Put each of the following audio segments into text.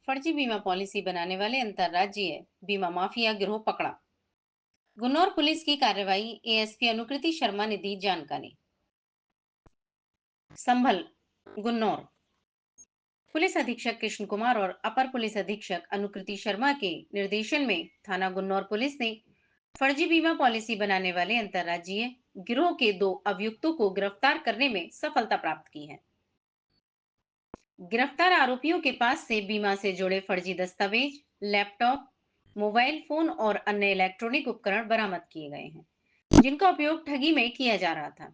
फर्जी बीमा पॉलिसी बनाने वाले अंतर्राज्यीय बीमा माफिया गिरोह पकड़ा। गुन्नौर पुलिस की कार्रवाई। एएसपी अनुकृति शर्मा ने दी जानकारी। संभल गुन्नौर पुलिस अधीक्षक कृष्ण कुमार और अपर पुलिस अधीक्षक अनुकृति शर्मा के निर्देशन में थाना गुन्नौर पुलिस ने फर्जी बीमा पॉलिसी बनाने वाले अंतर्राज्यीय गिरोह के 2 अभियुक्तों को गिरफ्तार करने में सफलता प्राप्त की है। गिरफ्तार आरोपियों के पास से बीमा से जुड़े फर्जी दस्तावेज, लैपटॉप, मोबाइल फोन और अन्य इलेक्ट्रॉनिक उपकरण बरामद किए गए हैं, जिनका उपयोग ठगी में किया जा रहा था।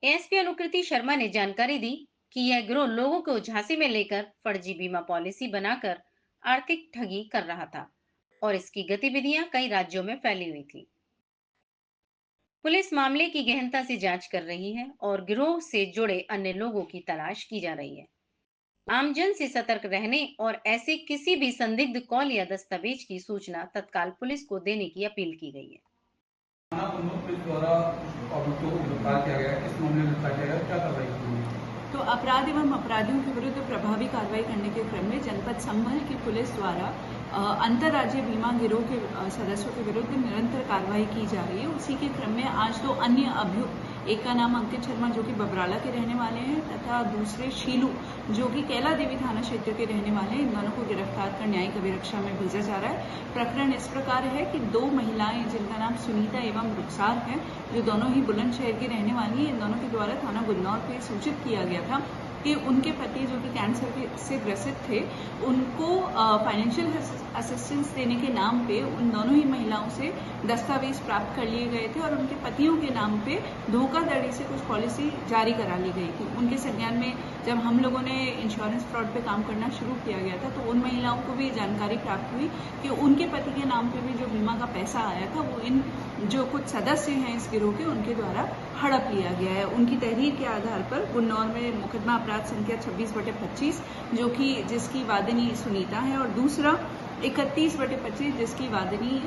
एएसपी अनुकृति शर्मा ने जानकारी दी कि यह गिरोह लोगों को झांसे में लेकर फर्जी बीमा पॉलिसी बनाकर आर्थिक ठगी कर रहा था और इसकी गतिविधियां कई राज्यों में फैली हुई थी। पुलिस मामले की गहनता से जांच कर रही है और गिरोह से जुड़े अन्य लोगों की तलाश की जा रही है। आमजन से सतर्क रहने और ऐसे किसी भी संदिग्ध कॉल या दस्तावेज की सूचना तत्काल पुलिस को देने की अपील की गई है। थाना गुन्नौर पुलिस द्वारा अभियुक्तों को गिरफ्तार किया गया है। किस मामले में गिरफ्तार किया गया, क्या कार्रवाई की गई? तो अपराध एवं अपराधियों के विरुद्ध प्रभावी कार्रवाई करने के क्रम में जनपद संभल की पुलिस द्वारा अंतर्राज्यीय बीमा गिरोह के सदस्यों के विरुद्ध निरंतर कार्रवाई की जा रही है। उसी के क्रम में आज 2 अन्य अभियुक्त, एक का नाम अंकित शर्मा जो कि बबराला के रहने वाले हैं तथा दूसरे शीलू जो कि कैला देवी थाना क्षेत्र के रहने वाले हैं, इन दोनों को गिरफ्तार कर न्यायिक अभिरक्षा में भेजा जा रहा है। प्रकरण इस प्रकार है कि 2 महिलाएं जिनका नाम सुनीता एवं रुखसार है, जो दोनों ही बुलंदशहर की रहने वाली है, इन दोनों के द्वारा थाना गुन्नौर पे सूचित किया गया था कि उनके पति जो कि कैंसर से ग्रसित थे, उनको फाइनेंशियल असिस्टेंस देने के नाम पे उन दोनों ही महिलाओं से दस्तावेज प्राप्त कर लिए गए थे और उनके पतियों के नाम पे धोखाधड़ी से कुछ पॉलिसी जारी करा ली गई थी। उनके संज्ञान में जब हम लोगों ने इंश्योरेंस फ्रॉड पे काम करना शुरू किया गया था तो उन महिलाओं को भी जानकारी प्राप्त हुई कि उनके पति के नाम पे भी जो बीमा का पैसा आया था वो इन जो कुछ सदस्य हैं इस गिरोह के, उनके द्वारा हड़प लिया गया है। उनकी तहरीर के आधार पर गुन्नौर में मुकदमा अपराध संख्या 26/25 जो कि जिसकी वादिनी सुनीता है और दूसरा 31/25 जिसकी वादिनी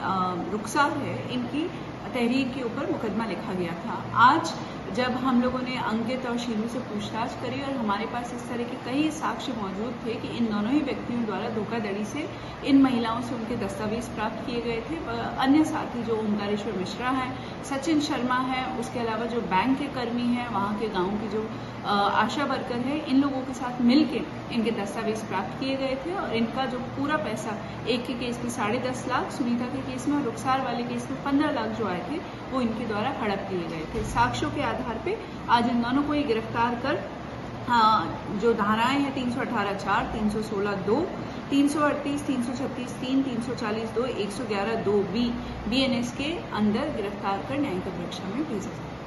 रुखसार है, इनकी तहरीर के ऊपर मुकदमा लिखा गया था। आज जब हम लोगों ने अंकित और शीलू से पूछताछ करी और हमारे पास इस तरह के कई साक्ष्य मौजूद थे कि इन दोनों ही व्यक्तियों द्वारा धोखाधड़ी से इन महिलाओं से उनके दस्तावेज प्राप्त किए गए थे। अन्य साथी जो ओंकारेश्वर मिश्रा हैं, सचिन शर्मा है, उसके अलावा जो बैंक के कर्मी हैं, वहाँ के गाँव की जो आशा वर्कर है, इन लोगों के साथ मिलकर इनके दस्तावेज प्राप्त किए गए थे और इनका जो पूरा पैसा, एक के केस में 10.5 लाख, सुनीता के केस में और रुखसार वाले केस में 15 लाख जो आए थे वो इनके द्वारा हड़प लिए गए थे। साक्ष्यों के आधार पे आज इन दोनों को ही गिरफ्तार कर जो धाराएं हैं 318(4), 316(2), 338, 336(3), 340(2), 111(2) BNS के अंदर गिरफ्तार कर न्यायिक अभिरक्षा में भेजा जाए।